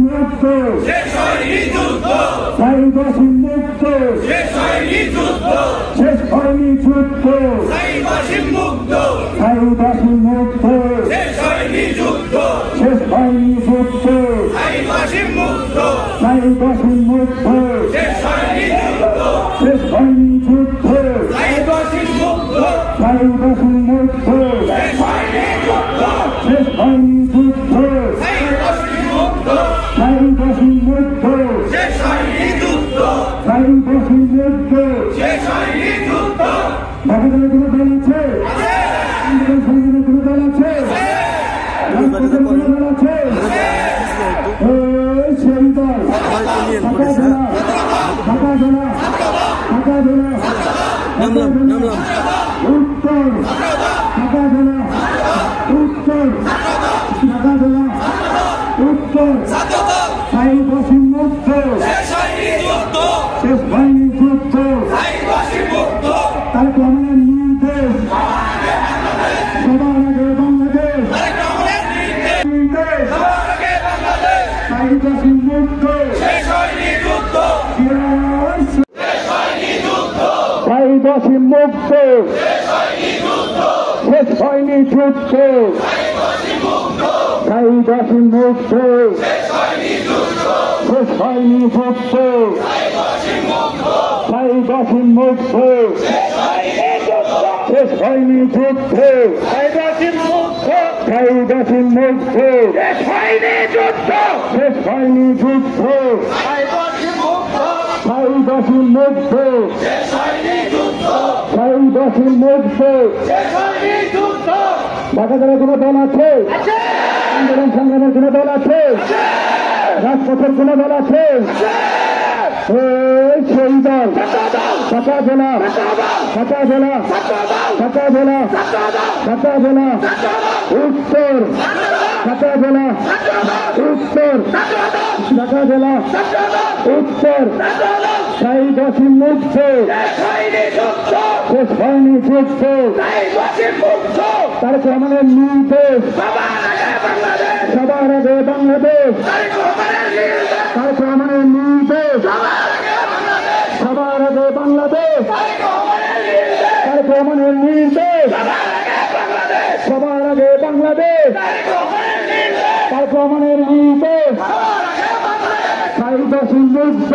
মুক্ত শেষ হয়নি যুদ্ধ শেষ হয়নি যুদ্ধ শেষ হয়নি যুদ্ধ মুক্ত মুক্ত শেষ হয়নি যুদ্ধ শেষ হয়নি যুদ্ধ মুক্ত মুক্ত শেষ হয়নি যুদ্ধ শেষ হয়নি যুদ্ধ মুক্ত মুক্ত শেষ হয়নি যুদ্ধ শেষ হয়নি যুদ্ধ মুক্ত মুক্ত শেষ হয়নি যুদ্ধ মুক্ত শেষ হয়নি যুদ্ধ বাংলাদেশে কোনো দল আছে আন্দোলন কোনো দল আছে কোনো দল আছে এই সেই দল উত্তর উত্তর উত্তর মুক্ত শেষ হয়নি যুদ্ধ তার আমাদের নির্দেশ সবার আগে বাংলাদেশ মুক্ত মুক্ত শেষ হয়নি যুদ্ধ মুক্ত শেষ হয়নি যুদ্ধ মুক্ত শেষ হয়নি যুদ্ধ মুক্ত শেষ হয়নি যুদ্ধ মুক্ত মুক্ত বাজারে কোনো দল আছে আন্দোলন সংগ্রামের কোনো দল আছে রাজপথের কোনো দল আছে সেই দল ঢাকা জেলা উত্তর ঢাকা জেলা উত্তর ঢাকা জেলা উত্তর মুক্ত শেষ হয়নি যুদ্ধ তার আমাদের নির্দেশ সবার আগে বাংলাদেশ তার আমাদের নির্দেশ সবার আগে বাংলাদেশ তার আমাদের নির্দেশ সবার আগে বাংলাদেশ তার আমাদের নির্দেশ মুক্ত